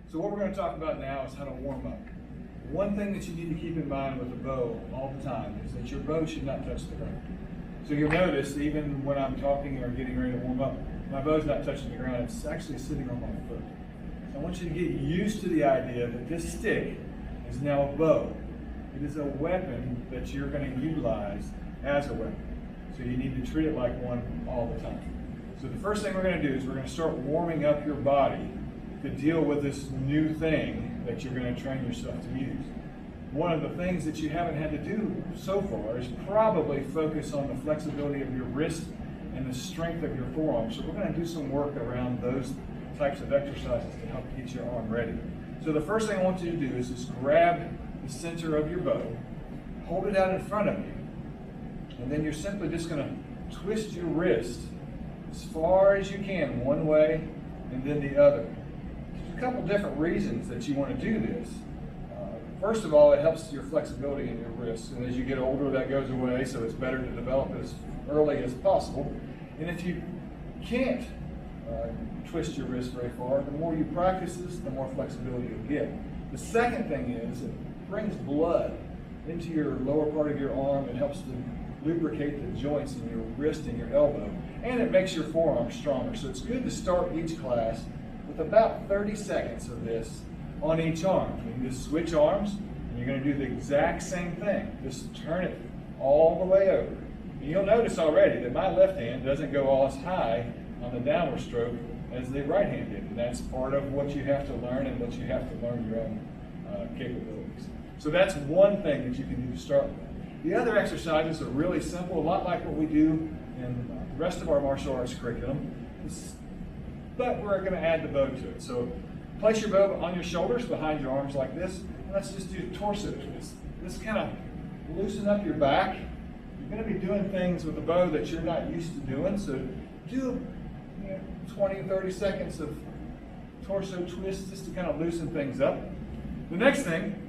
So what we're going to talk about now is how to warm up. One thing that you need to keep in mind with a bow all the time is that your bow should not touch the ground. So you'll notice even when I'm talking or getting ready to warm up, my bow's not touching the ground, it's actually sitting on my foot. So I want you to get used to the idea that this stick is now a bow. It is a weapon that you're going to utilize as a weapon. So you need to treat it like one all the time. So the first thing we're going to do is we're going to start warming up your body to deal with this new thing that you're going to train yourself to use. One of the things that you haven't had to do so far is probably focus on the flexibility of your wrist and the strength of your forearm. So we're going to do some work around those types of exercises to help get your arm ready. So the first thing I want you to do is just grab the center of your bow, hold it out in front of you, and then you're simply just going to twist your wrist as far as you can one way and then the other. There's a couple different reasons that you want to do this. First of all, it helps your flexibility in your wrist, and as you get older that goes away, so it's better to develop as early as possible. And if you can't twist your wrist very far, the more you practice this, the more flexibility you'll get. The second thing is it brings blood into your lower part of your arm. It helps to lubricate the joints in your wrist and your elbow, and it makes your forearm stronger. So it's good to start each class with about 30 seconds of this on each arm. You can just switch arms, and you're going to do the exact same thing. Just turn it all the way over. And you'll notice already that my left hand doesn't go all as high on the downward stroke as the right hand did. And that's part of what you have to learn and what you have to learn your own capabilities. So that's one thing that you can do to start with. The other exercises are really simple, a lot like what we do in the rest of our martial arts curriculum, but we're going to add the bow to it. So place your bow on your shoulders behind your arms like this, and let's just do torso twist. This kind of loosen up your back. You're going to be doing things with the bow that you're not used to doing, so do 20 or 30 seconds of torso twist just to kind of loosen things up. The next thing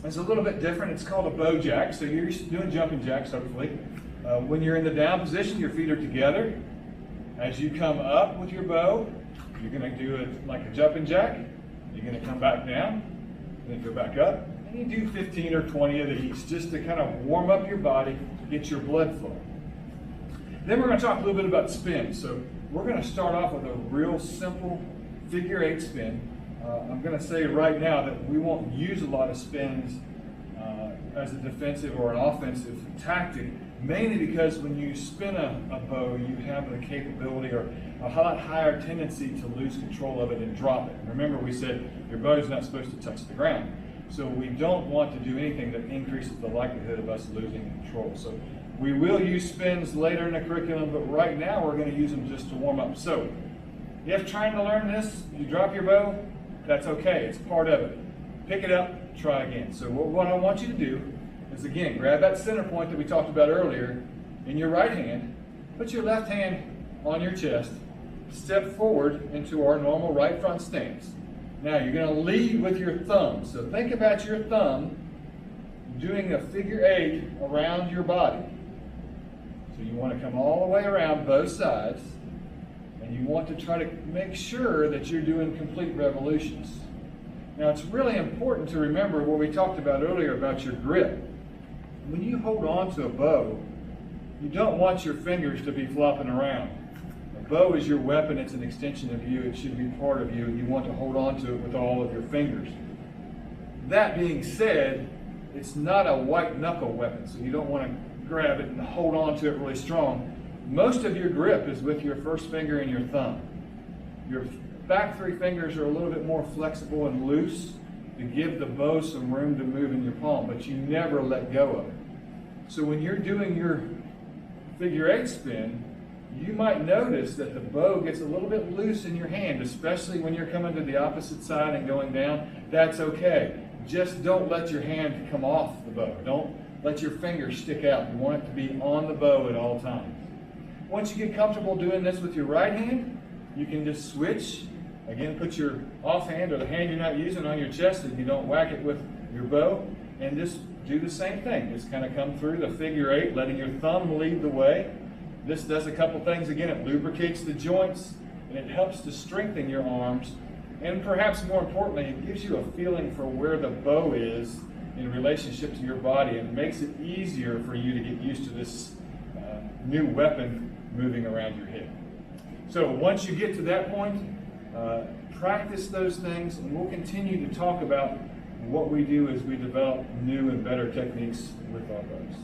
is a little bit different. It's called a bow jack, so you're used to doing jumping jacks, hopefully. When you're in the down position, your feet are together. As you come up with your bow, you're going to do it like a jumping jack. You're going to come back down, and then go back up. And you do 15 or 20 of these just to kind of warm up your body, get your blood flowing. Then we're going to talk a little bit about spin. So we're going to start off with a real simple figure 8 spin. I'm going to say right now that we won't use a lot of spins as a defensive or an offensive tactic, mainly because when you spin a bow, you have the capability or a lot higher tendency to lose control of it and drop it. Remember, we said your bow is not supposed to touch the ground. So we don't want to do anything that increases the likelihood of us losing control. So we will use spins later in the curriculum, but right now we're going to use them just to warm up. So if trying to learn this, you drop your bow, that's okay. It's part of it. Pick it up, try again. So what I want you to do is, again, grab that center point that we talked about earlier in your right hand, put your left hand on your chest, step forward into our normal right front stance. Now you're going to lead with your thumb. So think about your thumb doing a figure 8 around your body. So you want to come all the way around both sides, and you want to try to make sure that you're doing complete revolutions. Now it's really important to remember what we talked about earlier about your grip. When you hold on to a bow, you don't want your fingers to be flopping around. A bow is your weapon, it's an extension of you, it should be part of you, and you want to hold on to it with all of your fingers. That being said, it's not a white knuckle weapon, so you don't want to grab it and hold on to it really strong. Most of your grip is with your first finger and your thumb. Your back 3 fingers are a little bit more flexible and loose to give the bow some room to move in your palm, but you never let go of it. So when you're doing your figure 8 spin, you might notice that the bow gets a little bit loose in your hand, especially when you're coming to the opposite side and going down. That's okay. Just don't let your hand come off the bow. Don't let your fingers stick out. You want it to be on the bow at all times. Once you get comfortable doing this with your right hand, you can just switch. Again, put your offhand or the hand you're not using on your chest so you don't whack it with your bow, and just do the same thing. Just kind of come through the figure 8, letting your thumb lead the way. This does a couple things. Again, it lubricates the joints, and it helps to strengthen your arms And perhaps more importantly, it gives you a feeling for where the bow is in relationship to your body, and makes it easier for you to get used to this new weapon moving around your head. So once you get to that point, practice those things, and we'll continue to talk about what we do as we develop new and better techniques with our bows.